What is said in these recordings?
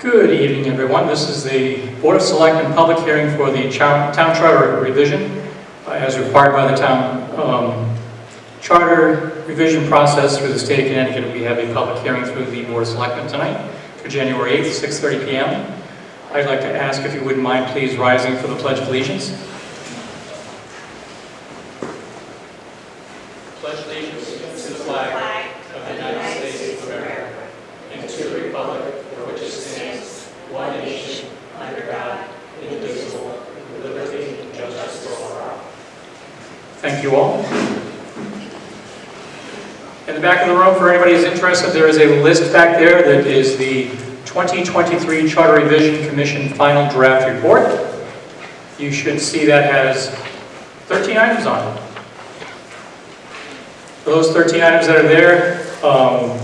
Good evening, everyone. This is the Board of Selectmen public hearing for the Town Charter revision. As required by the Town Charter revision process through the state of Connecticut, we have a public hearing through the Board of Selectmen tonight for January 8th, 6:30 p.m. I'd like to ask if you wouldn't mind please rising for the Pledge of Allegiance. Pledge allegiance to the flag of the United States of America and to the republic for which it stands, one nation, under God, indivisible, with liberty and justice for all. Thank you all. In the back of the room, for anybody who's interested, there is a list back there that is the 2023 Charter Revision Commission Final Draft Report. You should see that has 13 items on it. For those 13 items that are there,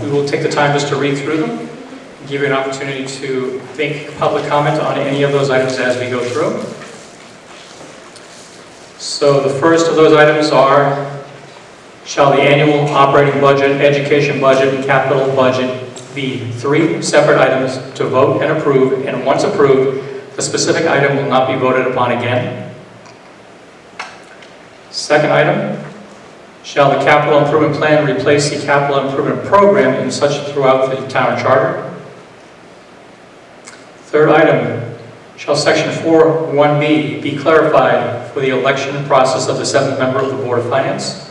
we will take the time just to read through them and give you an opportunity to make public comment on any of those items as we go through. So the first of those items are, shall the annual operating budget, education budget, and capital budget be 3 separate items to vote and approve, and once approved, the specific item will not be voted upon again? Second item, shall the capital improvement plan replace the capital improvement program in such throughout the town charter? Third item, shall section 4.1b be clarified for the election process of the 7th member of the Board of Finance?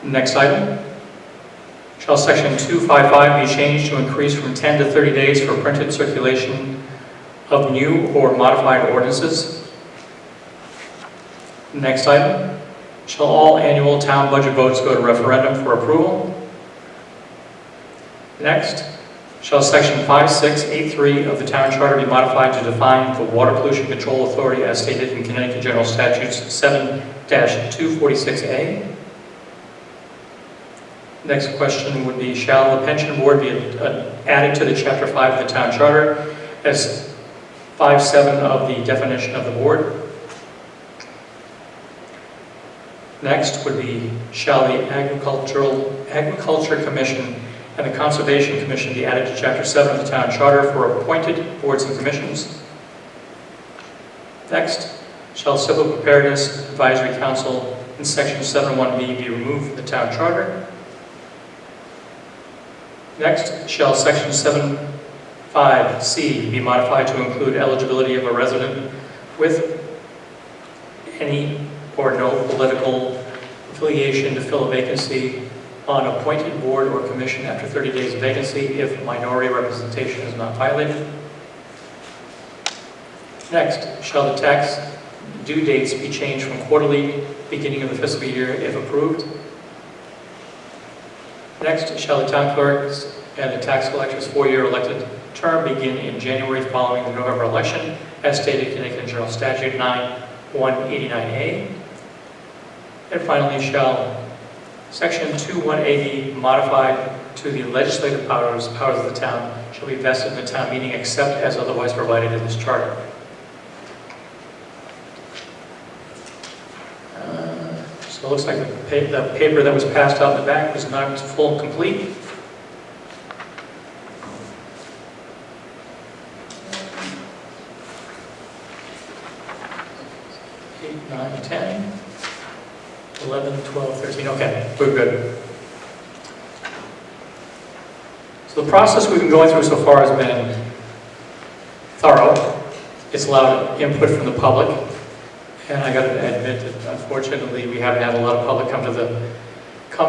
Next item, shall section 255 be changed to increase from 10 to 30 days for printed circulation of new or modified ordinances? Next item, shall all annual town budget votes go to referendum for approval? Next, shall section 5683 of the town charter be modified to define the Water Pollution Control Authority as stated in Connecticut General Statutes 7-246A? Next question would be, shall the pension board be added to the chapter 5 of the town charter as 5.7 of the definition of the board? Next would be, shall the Agriculture Commission and the Conservation Commission be added to Chapter 7 of the Town Charter for appointed boards and commissions? Next, shall Civil Preparedness Advisory Council in Section 7.1b be removed from the Town Charter? Next, shall Section 7.5c be modified to include eligibility of a resident with any or no political affiliation to fill a vacancy on appointed board or commission after 30 days of vacancy if minority representation is not violated? Next, shall the tax due dates be changed from quarterly beginning of the fiscal year if approved? Next, shall the town clerk's and the tax collector's 4-year elected term begin in January following the November election as stated in Connecticut General Statute 9.189A? And finally, shall Section 2.1a be modified to the legislative powers of the town shall be vested in the town meeting except as otherwise provided in this charter? So it looks like the paper that was passed out in the back was not full complete. 8, 9, 10. 11, 12, 13, okay, we're good. So the process we've been going through so far has been thorough. It's allowed input from the public, and I got to admit that unfortunately we haven't had a lot of public come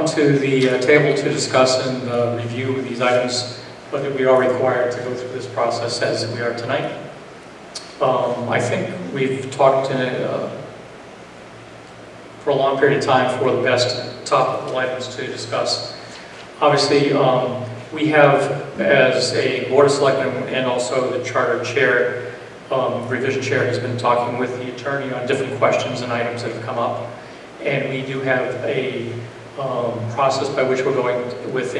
to the table to discuss and review these items, but we are required to go through this process as we are tonight. I think we've talked for a long period of time for the best topical items to discuss. Obviously, we have, as a Board of Selectmen and also the Charter Chair, Revision Chair has been talking with the attorney on different questions and items that have come up. And we do have a process by which we're going with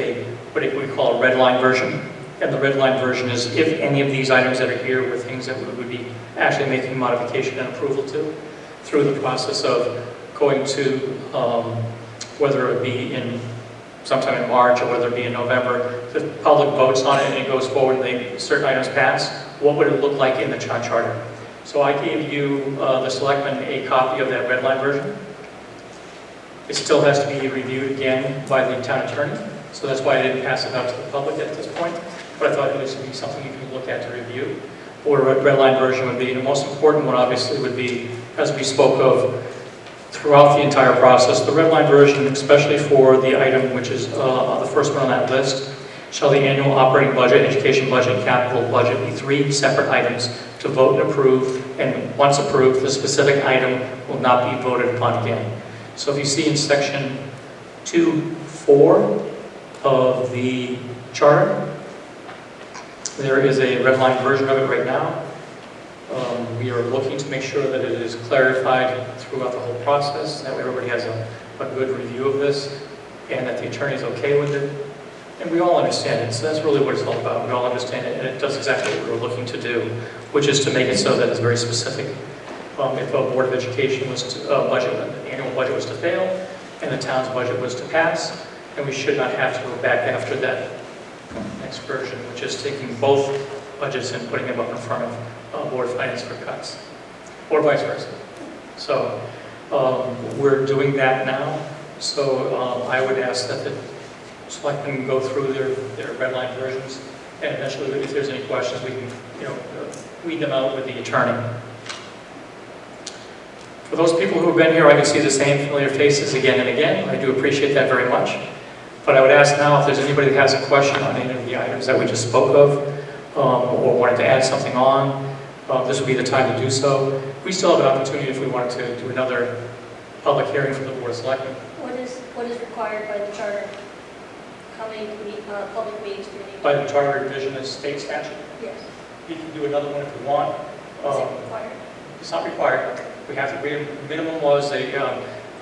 what we call a red line version. And the red line version is if any of these items that are here were things that we would be actually making modification and approval to through the process of going to whether it be in sometime in March, or whether it be in November, the public votes on it and it goes forward and certain items pass, what would it look like in the charter? So I gave you, the selectmen, a copy of that red line version. It still has to be reviewed again by the town attorney, so that's why I didn't pass it out to the public at this point, but I thought it would be something you could look at to review. What a red line version would be. The most important one obviously would be, as we spoke of throughout the entire process, the red line version, especially for the item which is the first one on that list, shall the annual operating budget, education budget, and capital budget be 3 separate items to vote and approve, and once approved, the specific item will not be voted upon again. So if you see in section 2.4 of the charter, there is a red line version of it right now. We are looking to make sure that it is clarified throughout the whole process, that way everybody has a good review of this, and that the attorney is okay with it. And we all understand it, so that's really what it's all about. We all understand it, and it does exactly what we're looking to do, which is to make it so that it's very specific. If a Board of Education was to, the annual budget was to fail, and the town's budget was to pass, then we should not have to go back after that next version, which is taking both budgets and putting them up in front of Board of Finance for cuts, or vice versa. So we're doing that now. So I would ask that the selectmen go through their red line versions, and eventually, if there's any questions, we can, weed them out with the attorney. For those people who have been here, I can see the same familiar faces again and again. I do appreciate that very much. But I would ask now if there's anybody that has a question on any of the items that we just spoke of, or wanted to add something on, this would be the time to do so. We still have an opportunity if we wanted to do another public hearing for the Board of Selectmen. What is required by the charter? How many public meetings do we need? By the charter revision of state statute? Yes. You can do another one if you want. Is it required? It's not required. We have to, minimum was I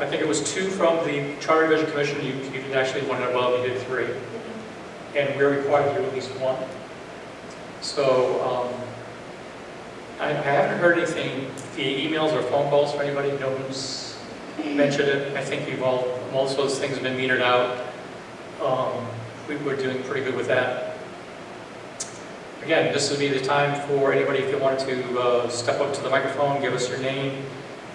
think it was 2 from the Charter Revision Commission. You did actually one above, you did 3. Mm-hmm. And we're required to do at least 1. So I haven't heard anything via emails or phone calls from anybody. No one's mentioned it. I think most of those things have been metered out. We're doing pretty good with that. Again, this would be the time for anybody, if you wanted to step up to the microphone, give us your name,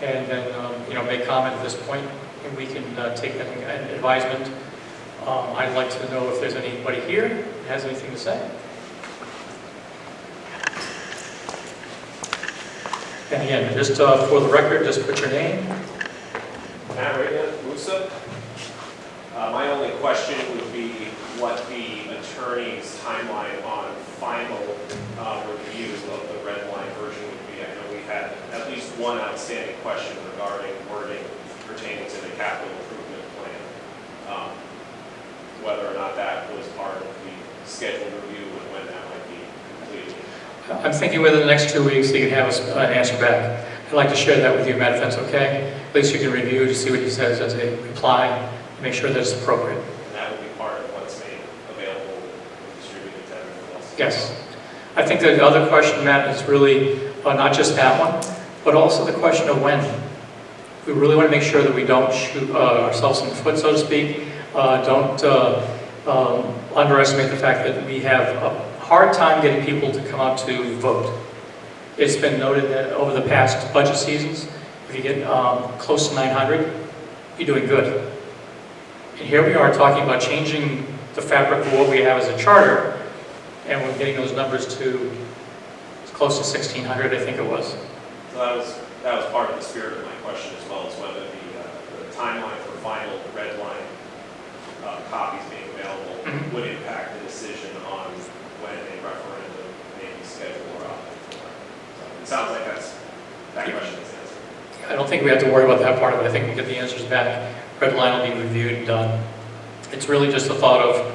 and then make comment at this point, and we can take that in advisement. I'd like to know if there's anybody here that has anything to say. And again, just for the record, just put your name. Matt Rayna, Musa. My only question would be what the attorney's timeline on final review of the red line version would be. I know we had at least one outstanding question regarding wording pertaining to the capital improvement plan. Whether or not that was part of the scheduled review and when that might be completed. I'm thinking within the next 2 weeks you can have an answer back. I'd like to share that with you, Matt, if that's okay. At least you can review to see what he says as a reply, and make sure that it's appropriate. And that would be part of what's made available and distributed to everyone else. Yes. I think the other question, Matt, is really not just that one, but also the question of when. We really want to make sure that we don't shoot ourselves in the foot, so to speak. Don't underestimate the fact that we have a hard time getting people to come out to vote. It's been noted that over the past budget seasons, if you get close to 900, you're doing good. And here we are talking about changing the fabric of what we have as a charter, and we're getting those numbers to close to 1,600, I think it was. So that was part of the spirit of my question as well, as whether the timeline for final red line copies being available would impact the decision on when a referendum may be scheduled or not. So it sounds like that question is answered. I don't think we have to worry about that part of it. I think we get the answers back. Red line will be reviewed and done. It's really just a thought of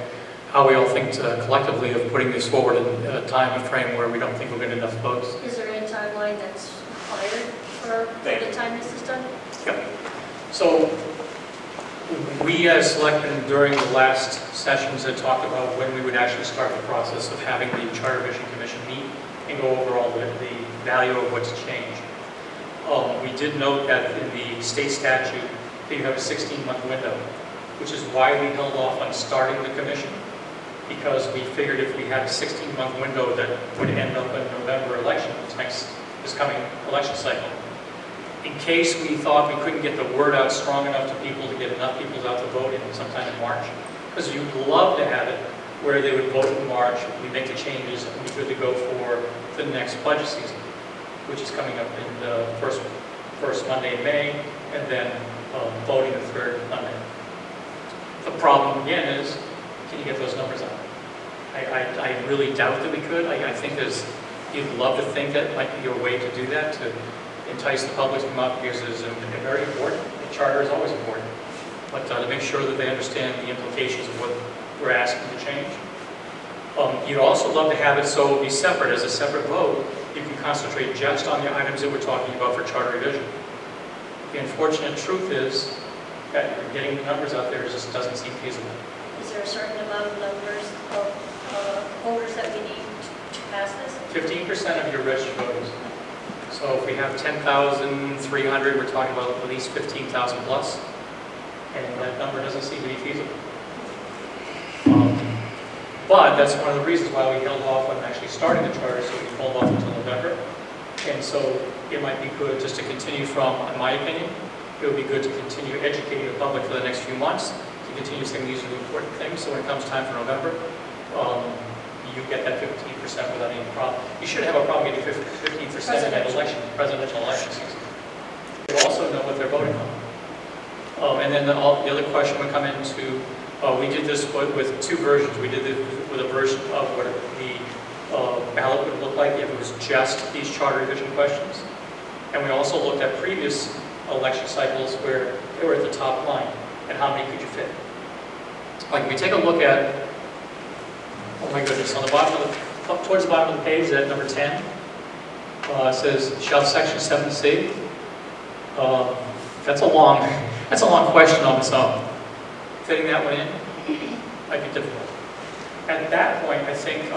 how we all think collectively of putting this forward in a time and frame where we don't think we'll get enough votes. Is there any timeline that's required for the time this is done? Yep. So we as selectmen during the last sessions had talked about when we would actually start the process of having the Charter Revision Commission meet and go over all the value of what's changed. We did note that in the state statute that you have a 16-month window which is why we held off on starting the commission, because we figured if we had a 16-month window that would end up in November election, this coming election cycle. In case we thought we couldn't get the word out strong enough to people to get enough people out to vote in sometime in March, because you'd love to have it where they would vote in March, we make the changes, and we're good to go for the next budget season, which is coming up in the first Monday in May, and then voting the third Monday. The problem again is, can you get those numbers out? I really doubt that we could. I think you'd love to think that might be your way to do that, to entice the public to come out, because it's very important. The charter is always important, but to make sure that they understand the implications of what we're asking to change. You'd also love to have it so it'll be separate, as a separate vote. You can concentrate just on the items that we're talking about for charter revision. The unfortunate truth is that getting the numbers out there just doesn't seem feasible. Is there a certain amount of numbers of voters that we need to pass this? 15% of your registered voters. So if we have 10,300, we're talking about at least 15,000 plus, and that number doesn't seem to be feasible. But that's one of the reasons why we held off on actually starting the charter, so we can hold off until November. And so it might be good just to continue from, in my opinion, it would be good to continue educating the public for the next few months, to continue saying these are the important things, so when it comes time for November, you get that 15% without any problem. You shouldn't have a problem getting 15% in that presidential election season. You also know what they're voting on. And then the other question would come into, we did this with two versions. We did it with a version of what the ballot would look like if it was just these charter revision questions. And we also looked at previous election cycles where they were at the top line, and how many could you fit. Like, if we take a look at, oh my goodness, on the bottom of up towards the bottom of the page, at number 10, it says, shall section 7C. That's a long question on its own. Fitting that one in might be difficult. At that point, I think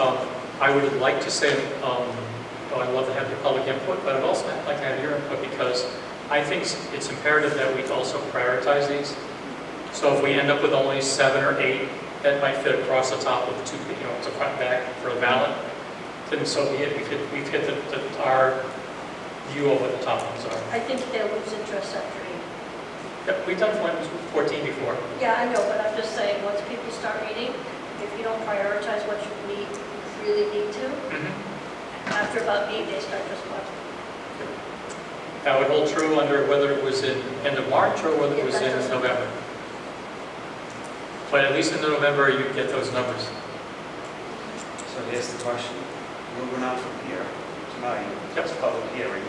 I would like to say, I'd love to have your public input, but I'd also like to have your input, because I think it's imperative that we also prioritize these. So if we end up with only 7 or 8 that might fit across the top of the two, to front and back for a ballot, then so be it. We've hit our view of what the top ones are. I think they'll lose interest after 8. Yep, we've done 14 before. Yeah, I know, but I'm just saying, once people start reading, if you don't prioritize what you really need to, after about 8, they start just watching. That would hold true under whether it was in end of March or whether it was in November. But at least in November, you get those numbers. So here's the question. Moving on from here, tonight, Yep. it's a public hearing.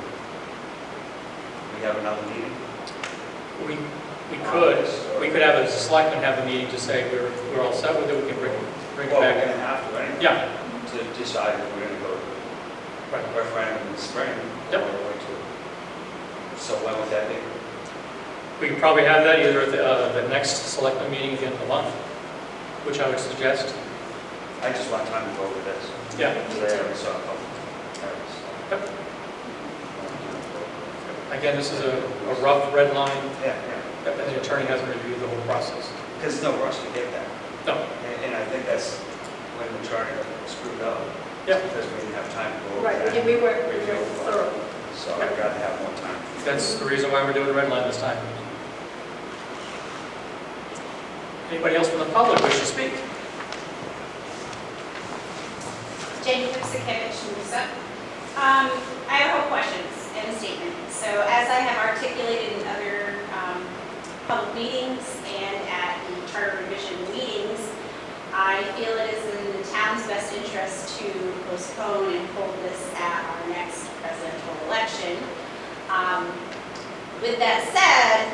We have another meeting? We could have a selectman have a meeting to say we're all set with it, we can bring it Well, we're back. going to have to, right? Yeah, To decide if we're going to go right. to referendum in the spring. Yep. Or we're going to. So when would that be? We could probably have that either at the next selectman meeting at the end of the month, which I would suggest. I just want time to go over this. Yeah. Today I saw a couple. Yep. Again, this is a rough red line, Yeah, and the attorney hasn't reviewed the whole process. because there's no rush to get that. No. And I think that's when the charter screwed up. Yeah. Because we didn't have time to go over Right, that. we weren't thorough. So I'd rather have more time. That's the reason why we're doing the red line this time. Anybody else from the public wish to speak? Jane Kipsikevich, Musa. I have a couple questions and a statement. So as I have articulated in other public meetings and at the charter revision meetings, I feel it is in the town's best interest to postpone and hold this at our next presidential election. With that said,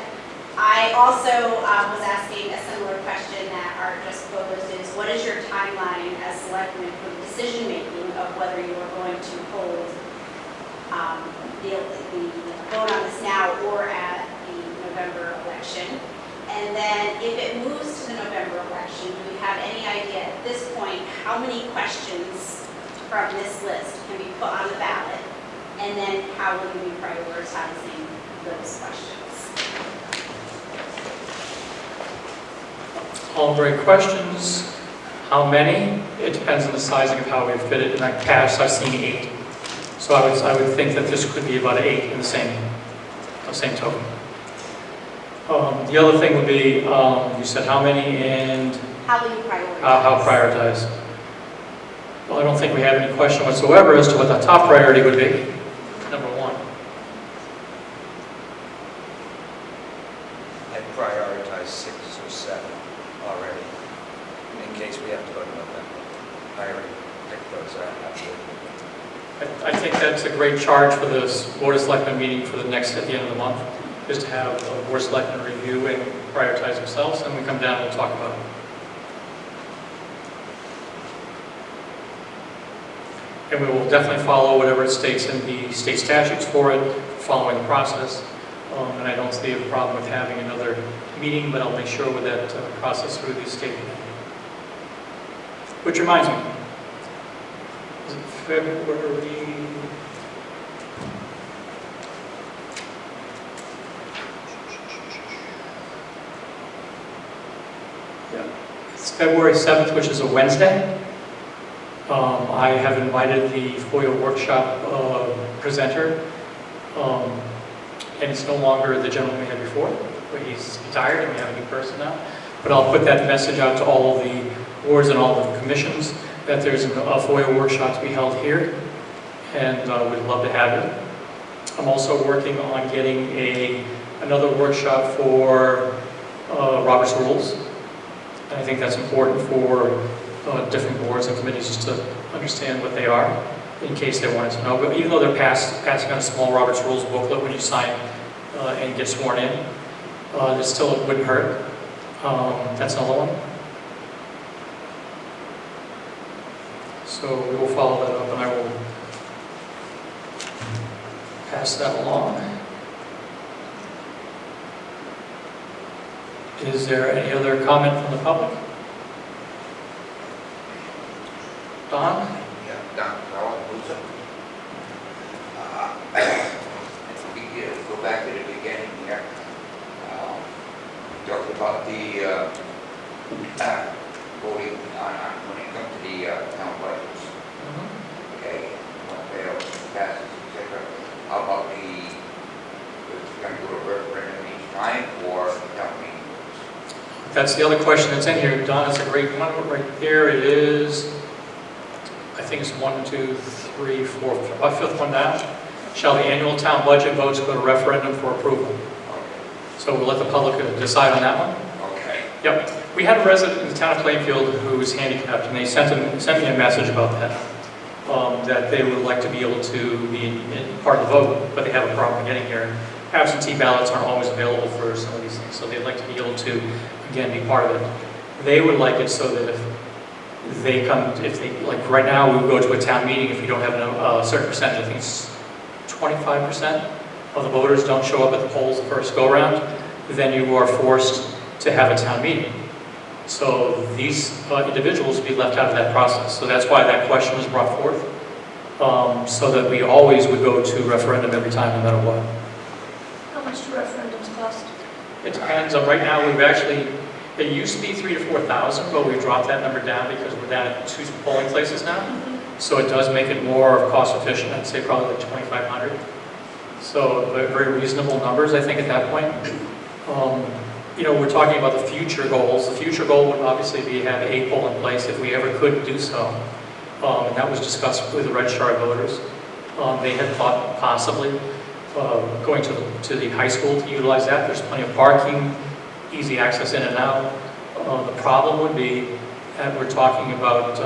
I also was asking a similar question that Art just posed, is what is your timeline as selectmen for the decision making of whether you are going to hold the vote on this now or at the November election? And then if it moves to the November election, do we have any idea at this point how many questions from this list can be put on the ballot? And then how will you be prioritizing those questions? All great questions. How many? It depends on the sizing of how we fit it. In that past, I've seen 8. So I would think that this could be about 8 in the same token. The other thing would be, you said how many and How will you prioritize? how prioritize. Well, I don't think we have any question whatsoever as to what the top priority would be. Number 1. I'd prioritize 6 or 7 already, in case we have to go to November. I already picked those out. I think that's a great charge for this Board of Selectmen meeting for the next, at the end of the month, is to have the Board of Selectmen review and prioritize themselves, and we come down and we'll talk about it. And we will definitely follow whatever it states in the state statutes for it, following the process. And I don't see a problem with having another meeting, but I'll make sure with that process through the state. Which reminds me, is it February? Yeah, it's February 7th, which is a Wednesday. I have invited the FOIA workshop presenter, and it's no longer the gentleman we had before, but he's retired and we have a new person now. But I'll put that message out to all of the boards and all the commissions that there's a FOIA workshop to be held here, and we'd love to have it. I'm also working on getting another workshop for Robert's Rules, and I think that's important for different boards and committees just to understand what they are, in case they wanted to know. But even though they're passing on a small Robert's Rules booklet when you sign and get sworn in, it still wouldn't hurt. That's another one. So we will follow that up, and I will pass that along. Is there any other comment from the public? Don? Yeah, Don, Lusa. We go back to the beginning here. Talked about the voting on when it comes to the town budgets. Okay, what fails, passes, etc. How about going to do a referendum each time or town meeting? That's the other question that's in here. Don, it's a great one right there. It is, I think it's 1, 2, 3, 4, 5th one down. Shall the annual town budget votes go to referendum for approval? Okay. So we'll let the public decide on that one. Okay. Yep. We had a resident in the town of Plainfield who was handicapped, and they sent me a message about that, that they would like to be able to be part of the vote, but they have a problem getting here. Absentee ballots aren't always available for some of these things, so they'd like to be able to, again, be part of it. They would like it so that if they come, like right now, we would go to a town meeting if you don't have a certain percentage, I think it's 25% of the voters don't show up at the polls the first go-around, then you are forced to have a town meeting. So these individuals would be left out of that process. So that's why that question was brought forth, so that we always would go to referendum every time, no matter what. How much do referendums cost? It depends. Right now, we've actually, it used to be 3,000 to 4,000, but we've dropped that number down because we're down at 2 polling places now. So it does make it more cost efficient. I'd say probably like 2,500. So very reasonable numbers, I think, at that point. You know, we're talking about the future goals. The future goal would obviously be to have a poll in place if we ever could do so. And that was discussed with the registered voters. They had thought possibly going to the high school to utilize that. There's plenty of parking, easy access in and out. The problem would be that we're talking about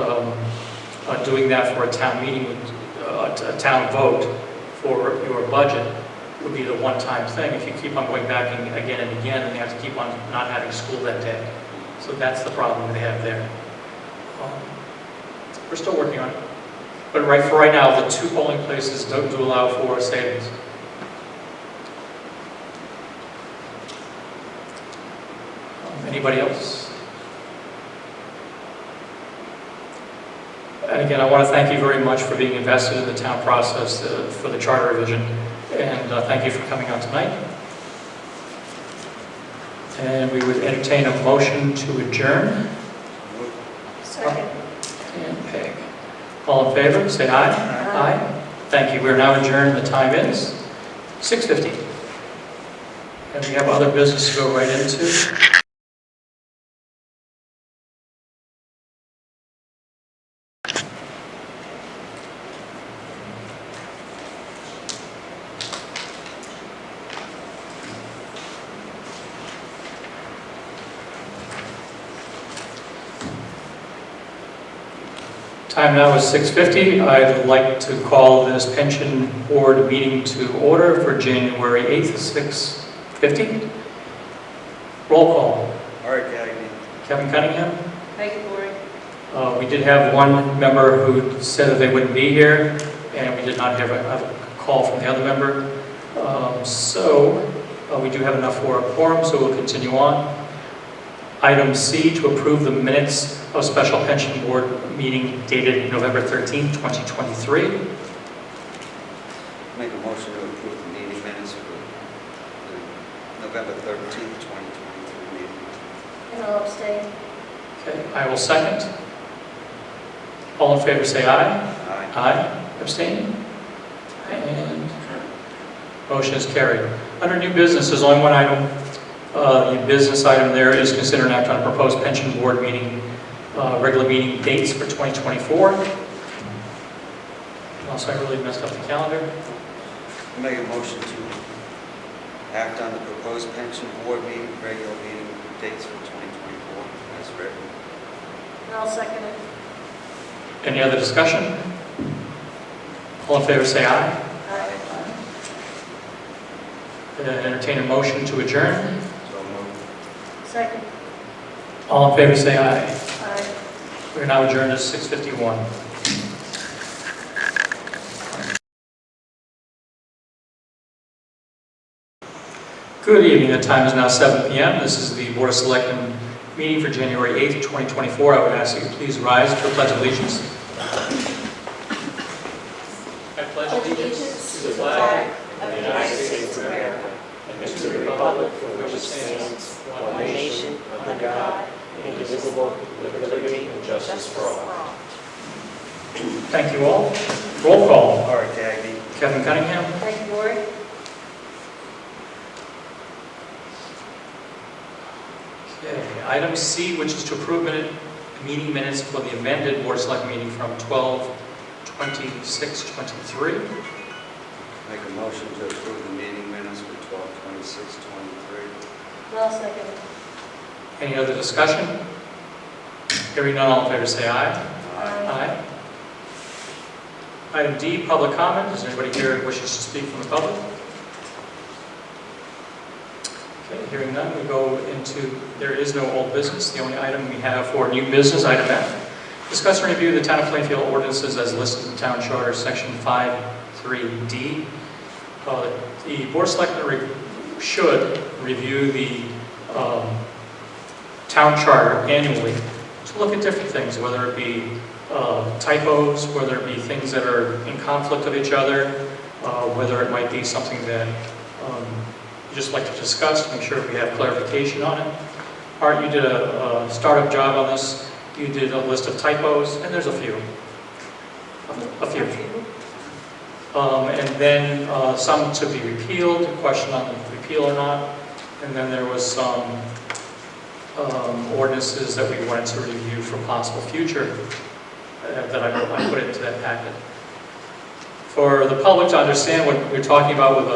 doing that for a town meeting, a town vote for your budget would be the one-time thing. If you keep on going back again and again, and you have to keep on not having school that day. So that's the problem they have there. We're still working on it. But for right now, the 2 polling places do allow for savings. Anybody else? And again, I want to thank you very much for being invested in the town process for the charter revision. And thank you for coming out tonight. And we would entertain a motion to adjourn. Second. And Peg. All in favor, say aye. Aye. Thank you. We're now adjourned. The time is 6:50. And we have other business to go right into. Time now is 6:50. I'd like to call this pension board meeting to order for January 8th, 6:50. Roll call. Art Gagnon. Kevin Cunningham. Megan Boring. We did have one member who said that they wouldn't be here, and we did not have a call from the other member. We do have enough for a quorum, so we'll continue on. Item C, to approve the minutes of special pension board meeting dated November 13th, 2023. Make a motion to approve the meeting minutes for the November 13th, 2023 meeting. And I'll abstain. Okay, I will second. All in favor say aye. Aye. Aye. Abstain? And motion is carried. Under new business, there's only one item. The business item there is consider an act on a proposed pension board meeting, regular meeting dates for 2024. Also, I really messed up the calendar. Make a motion to act on the proposed pension board meeting, regular meeting dates for 2024 as written. And I'll second it. Any other discussion? All in favor say aye. Aye. Entertain a motion to adjourn. So moved. Second. All in favor say aye. Aye. We're now adjourned at 6:51. Good evening. The time is now 7 p.m. This is the Board of Selectmen meeting for January 8th, 2024. I would ask that you please rise for Pledge of Allegiance. I pledge allegiance to the flag of the United States of America and to the republic for which it stands, one nation, under God, indivisible, with liberty and justice for all. Thank you all. Roll call. Art Gagnon. Kevin Cunningham. Megan Boring. Okay. Item C, which is to approve meeting minutes for the amended Board of Select meeting from 12/26/23. Make a motion to approve the meeting minutes for 12/26/23. And I'll second it. Any other discussion? Hearing none, all in favor say aye. Aye. Item D, public comment. Is there anybody here who wishes to speak from the public? Okay, hearing none, we go into, there is no old business. The only item we have for new business, item F. Discuss and review the Town of Plainfield ordinances as listed in Town Charter, Section 5.3D. The Board of Selectmen should review the Town Charter annually to look at different things, whether it be typos, whether it be things that are in conflict of each other, whether it might be something that you just like to discuss, make sure we have clarification on it. Art, you did a startup job on this. You did a list of typos, and there's a few. And then some to be repealed, a question on repeal or not. And then there was some ordinances that we wanted to review for possible future that I put into that packet. For the public to understand what we're talking about with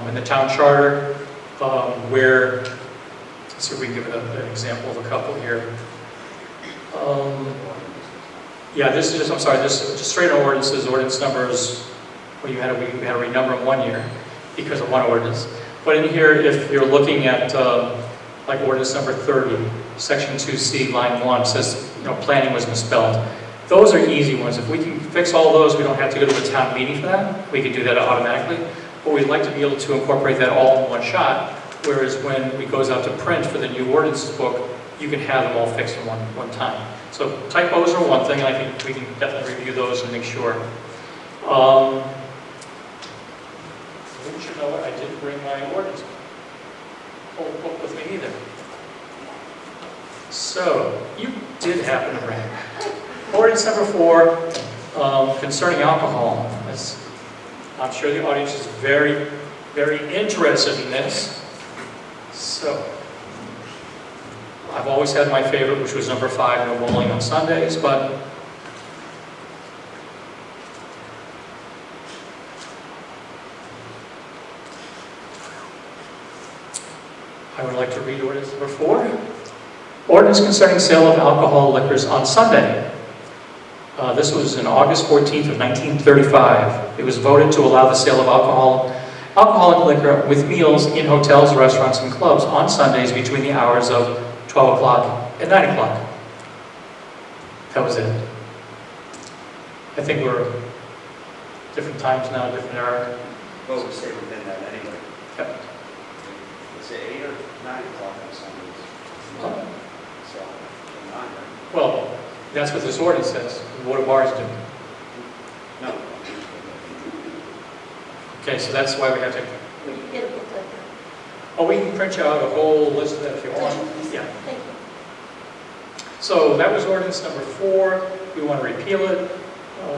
in the town charter, where, let's see if we can give an example of a couple here. Yeah, this is just, I'm sorry, this is just straight on ordinances, ordinance numbers, well, we had to renumber them 1 year because of one ordinance. But in here, if you're looking at like ordinance number 30, section 2C, line 1, says, planning was misspelled. Those are easy ones. If we can fix all those, we don't have to go to the town meeting for that. We can do that automatically. But we'd like to be able to incorporate that all in one shot, whereas when it goes out to print for the new ordinances book, you can have them all fixed in one time. So typos are one thing, and I think we can definitely review those and make sure. You should know what, I didn't bring my ordinance whole book with me either. So, you did happen to rank. Ordinance number 4, concerning alcohol. I'm sure the audience is very, very interested in this. So, I've always had my favorite, which was number 5, no bowling on Sundays, but I would like to read ordinance number 4. Ordinance concerning sale of alcohol liquors on Sunday. This was in August 14th of 1935. It was voted to allow the sale of alcoholic liquor with meals in hotels, restaurants, and clubs on Sundays between the hours of 12 o'clock and 9 o'clock. That was it. I think we're different times now, different era. Well, we stay within that anyway. Yep. It's 8 or 9 o'clock on Sundays. Well, So, 9, right? well, that's what this ordinance says. What do bars do? No. Okay, so that's why we have to... Will you get a booklet? Oh, we can print you out a whole list of that if you want. Yeah. Thank you. So that was ordinance number 4. We want to repeal it.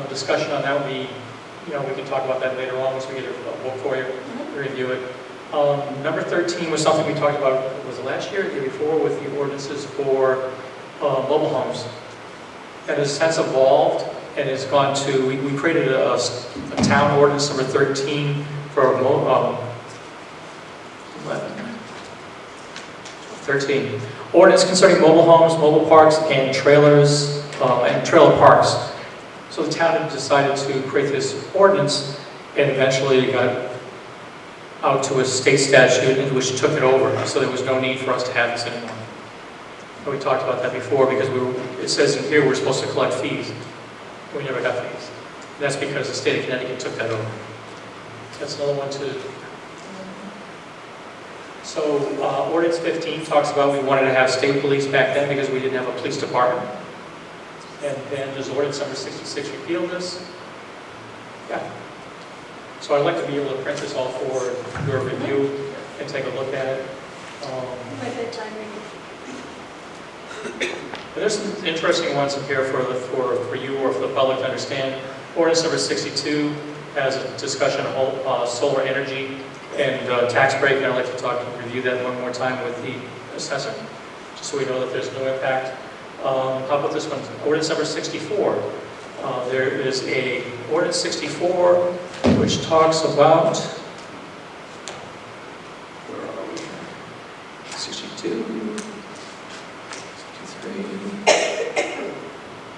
Discussion on that will be, we can talk about that later on once we get a book for you, review it. Number 13 was something we talked about, was it last year or the year before, with the ordinances for mobile homes. That has since evolved and has gone to, we created a town ordinance number 13 for 13. Ordinance concerning mobile homes, mobile parks, and trailers, and trailer parks. So the town had decided to create this ordinance, and eventually got out to a state statute which took it over, so there was no need for us to have this anymore. And we talked about that before, because it says in here we're supposed to collect fees. We never got fees. And that's because the state of Connecticut took that over. That's another one too. So ordinance 15 talks about we wanted to have state police back then because we didn't have a police department. And then there's ordinance number 66 repealed this. Yeah. So I'd like to be able to print this all for your review and take a look at it. My bedtime reading. There's some interesting ones in here for you or for the public to understand. Ordinance number 62 has a discussion of solar energy and tax break, and I'd like to review that one more time with the assessor, just so we know that there's no impact. How about this one? Ordinance number 64. There is a ordinance 64 which talks about, where are we? 62, 63.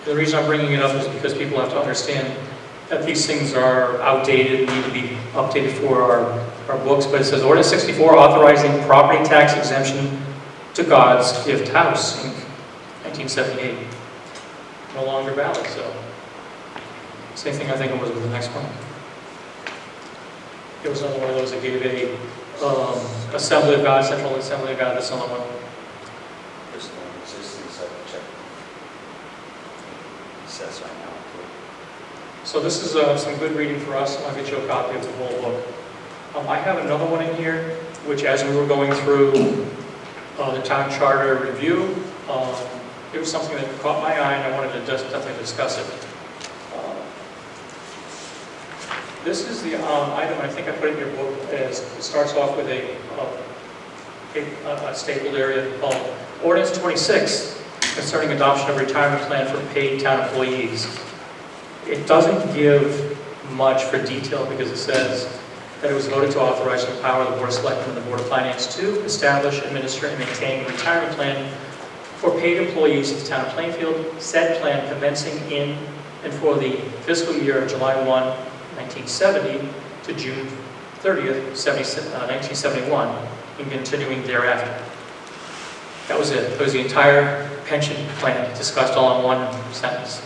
The reason I'm bringing it up is because people have to understand that these things are outdated, need to be updated for our books, but it says ordinance 64 authorizing property tax exemption to God's gift house in 1978. No longer valid, so. Same thing I think it was with the next one. It was another one of those that gave a Assembly of God, Central Assembly of God, that's another one. There's no existence of the check. It says right now. So this is some good reading for us. I'll get you a copy of the whole book. I have another one in here, which as we were going through the town charter review, it was something that caught my eye and I wanted to definitely discuss it. This is the item, I think I put it in your book, as it starts off with a stapled area called Ordinance 26, concerning adoption of retirement plan for paid town employees. It doesn't give much for detail because it says that it was voted to authorize and empower the Board of Selectmen and the Board of Finance to establish, administer, and maintain a retirement plan for paid employees of the town of Plainfield, said plan commencing in and for the fiscal year of July 1, 1970 to June 30th, 1971, and continuing thereafter. That was it. That was the entire pension plan discussed all in one sentence.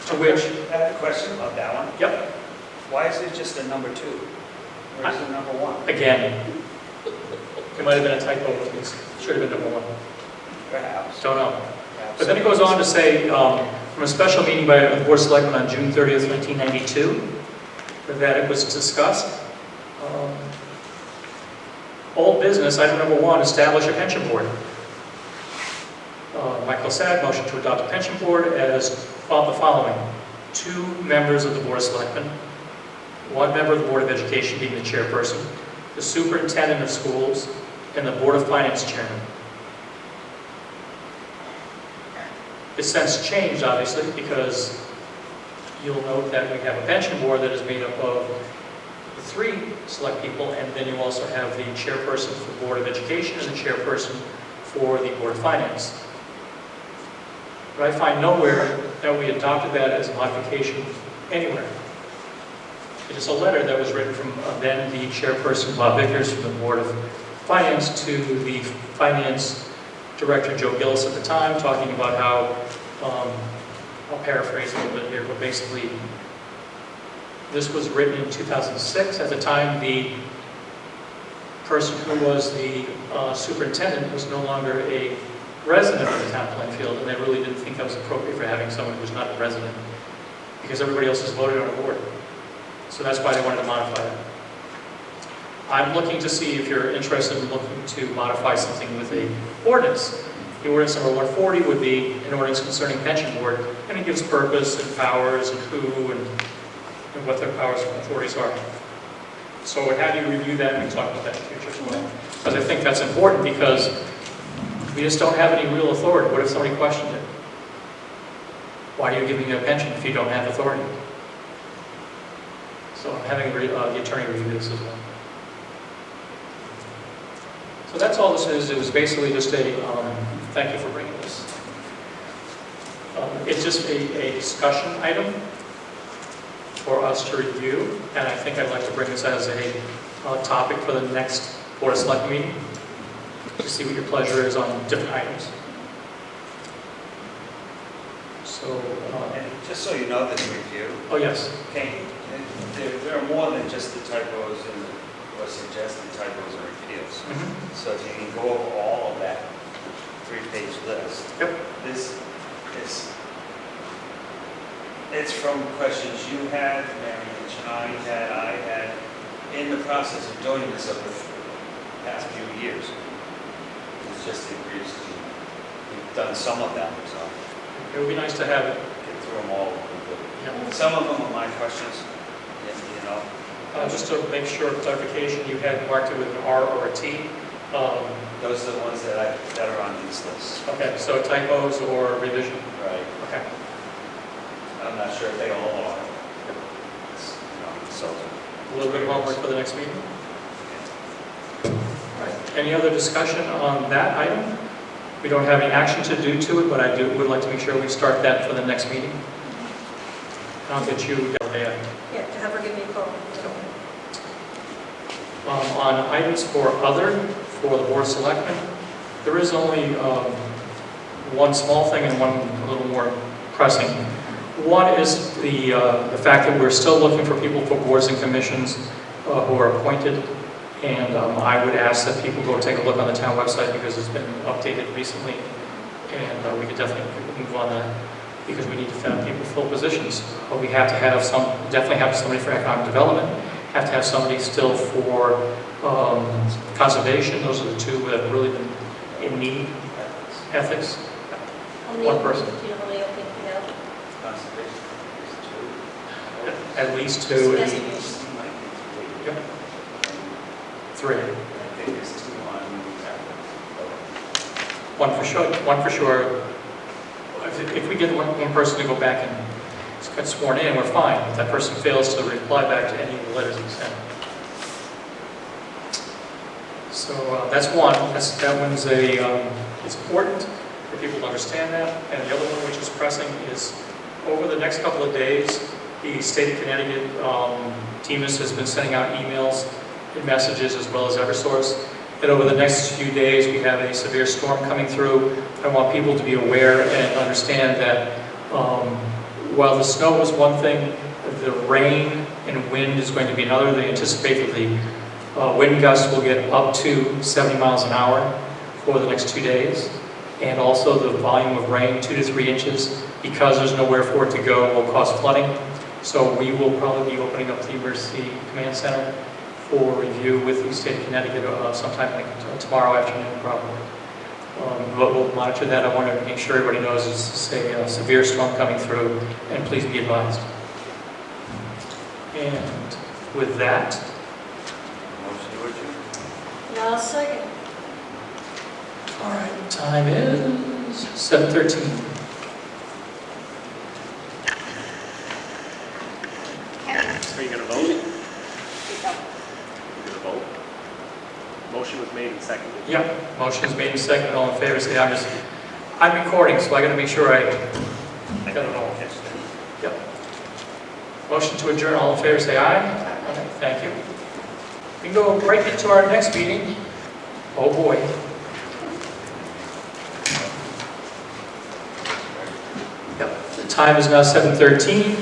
To which, I have a question about that one. yep, Why is it just a number 2? Or is it number 1? again, it might have been a typo. It should have been number 1. Perhaps. Don't know. Perhaps. But then it goes on to say, from a special meeting by the Board of Selectmen on June 30th, 1992, that it was discussed. Old business, item number 1, establish a pension board. Michael Sad, motion to adopt a pension board as the following. 2 members of the Board of Selectmen, 1 member of the Board of Education being the chairperson, the superintendent of schools, and the Board of Finance chairman. It's since changed, obviously, because you'll note that we have a pension board that is made up of 3 select people, and then you also have the chairperson for the Board of Education and the chairperson for the Board of Finance. But I find nowhere that we adopted that as a modification anywhere. It is a letter that was written from then the chairperson, Bob Vickers, from the Board of Finance to the Finance Director, Joe Gillis, at the time, talking about how, I'll paraphrase a little bit here, but basically, this was written in 2006. At the time, the person who was the superintendent was no longer a resident of the town of Plainfield, and they really didn't think that was appropriate for having someone who was not a resident, because everybody else has voted on a board. So that's why they wanted to modify it. I'm looking to see if you're interested in looking to modify something with a ordinance. The ordinance number 140 would be an ordinance concerning pension board, and it gives purpose and powers and who and what their powers and authorities are. So I would have you review that and we can talk about that in the future as well. Because I think that's important, because we just don't have any real authority. What if somebody questioned it? Why are you giving me a pension if you don't have authority? So I'm having the attorney review this as well. So that's all this is. It was basically just a, thank you for bringing this. It's just a discussion item for us to review, and I think I'd like to bring this as a topic for the next Board of Selectmen meeting, to see what your pleasure is on different items. So, And just so you know, this review, oh yes, okay, there are more than just the typos and or suggested typos or repeals. So if you can go over all of that 3-page list, Yep. this is, it's from questions you had, Mary and I had, in the process of doing this over the past few years. It's just increased. We've done some of them, so it would be nice to have it. get through them all. Yep. Some of them are my questions, you know. Just to make sure clarification, you had marked it with an R or a T. Those are the ones that are on these lists. Okay, so typos or revision. Right. Okay. I'm not sure if they all are. It's, so. A little bit of homework for the next meeting. All right. Any other discussion on that item? We don't have any action to do to it, but I would like to make sure we start that for the next meeting. And I'll get you there. Yeah, to have her give me a call. On items for other, for the Board of Selectmen, there is only one small thing and one a little more pressing. One is the fact that we're still looking for people for boards and commissions who are appointed, and I would ask that people go take a look on the town website, because it's been updated recently, and we could definitely move on that, because we need to fill people full positions. But we have to have definitely have somebody for economic development, have to have somebody still for conservation. Those are the 2 that have really been in need. Ethics, one person. Do you know how many openings we have? Conservation is 2. At least 2. Yes. Yep. 3. I think there's 2 on. One for sure. One for sure. If we get one person to go back and get sworn in, we're fine. If that person fails to reply back to any of the letters we sent. So that's one. That one's it's important for people to understand that. And the other one, which is pressing, is over the next couple of days, the state of Connecticut, TMIS has been sending out emails and messages, as well as Eversource, that over the next few days we have a severe storm coming through. I want people to be aware and understand that while the snow is one thing, the rain and wind is going to be another. They anticipate that the wind gusts will get up to 70 miles an hour for the next 2 days. And also the volume of rain, 2 to 3 inches, because there's nowhere for it to go, will cause flooding. So we will probably be opening up the Emergency Command Center for review with the state of Connecticut sometime like tomorrow afternoon, probably. But we'll monitor that. I want to make sure everybody knows it's a severe storm coming through, and please be advised. And with that, Motion to adjourn. Now, second. all right, time is 7:13. Are you gonna vote? You're gonna vote? Motion was made and seconded. Yeah, motion is made and seconded. All in favor, say aye. I'm recording, so I got to make sure I got it all. Yep. Motion to adjourn. All in favor, say aye. Okay, thank you. We can go right into our next meeting. Oh boy. Yep. The time is now 7:13.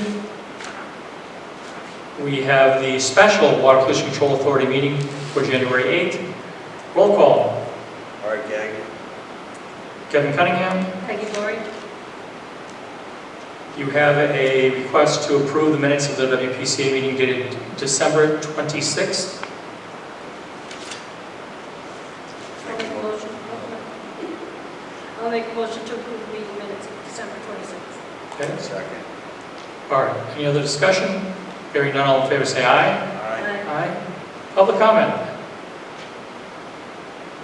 We have the special Water Pollution Control Authority meeting for January 8th. Roll call. Art Gagnon. Kevin Cunningham. Peggy Laurie. You have a request to approve the minutes of the WPCA meeting dated December 26th. I'll make a motion. I'll make a motion to approve the meeting minutes of December 26th. Okay. Second. All right. Any other discussion? Hearing none, all in favor say aye. Aye. Aye. Public comment.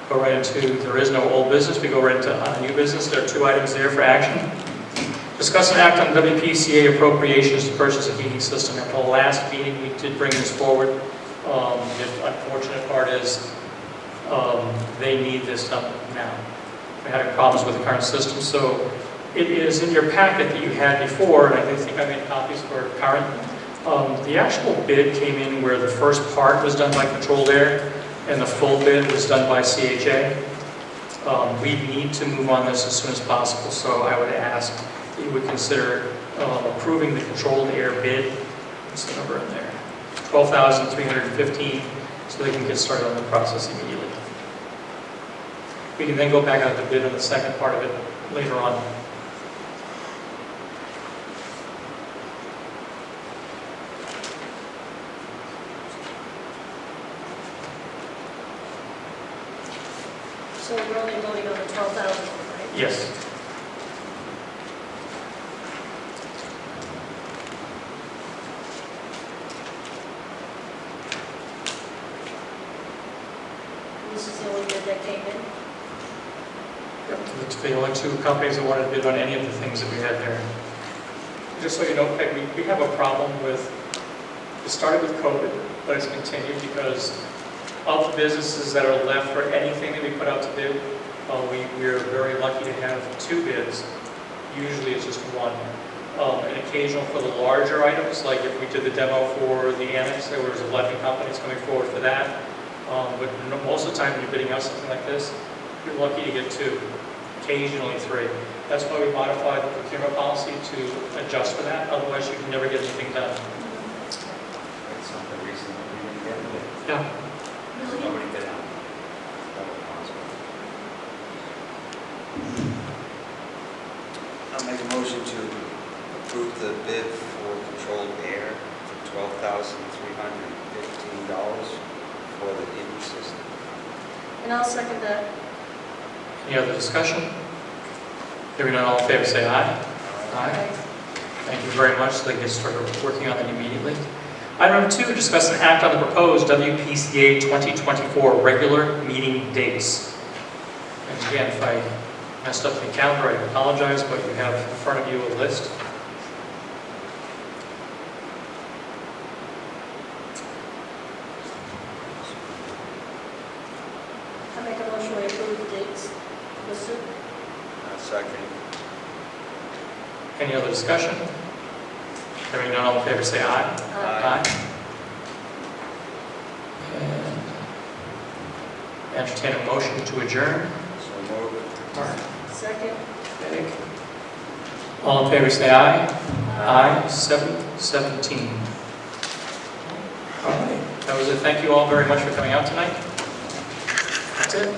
Go right into, there is no old business. We go right into new business. There are 2 items there for action. Discuss and act on WPCA appropriations to purchase a heating system. At the last meeting, we did bring this forward. The unfortunate part is they need this done now. We're having problems with the current system, so it is in your packet that you had before, and I think I made copies for current. The actual bid came in where the first part was done by Controlled Air, and the full bid was done by CHA. We need to move on this as soon as possible, so I would ask that you would consider approving the Controlled Air bid. What's the number in there? $12,315, so they can get started on the process immediately. We can then go back out to bid on the second part of it later on. So we're only voting on the 12,000, right? Yes. This is the only bid that came in. Yep, it's the only 2 companies that wanted to bid on any of the things that we had there. Just so you know, Peg, we have a problem with, it started with COVID, but it's continued because of the businesses that are left for anything that we put out to bid. We're very lucky to have 2 bids. Usually it's just 1. An occasional for the larger items, like if we did the demo for the annex, there was 11 companies coming forward for that. But most of the time when you're bidding out something like this, you're lucky to get 2, occasionally 3. That's why we modified the procurement policy to adjust for that, otherwise you can never get anything done. That's something recent that we didn't get with. Yeah. Nobody bid on. I'll make a motion to approve the bid for Controlled Air for $12,315 for the heating system. And I'll second that. Any other discussion? Hearing none, all in favor say aye. Aye. Thank you very much. So they can start working on it immediately. Item number 2, discuss and act on the proposed WPCA 2024 regular meeting dates. And again, if I messed up the calendar, I apologize, but you have in front of you a list. I make a motion to approve the dates listed. Second. Any other discussion? Hearing none, all in favor say aye. Aye. And entertain a motion to adjourn. So moved. All right. Second. Okay. All in favor say aye. Aye. 7:17. All right. That was it. Thank you all very much for coming out tonight. That's it.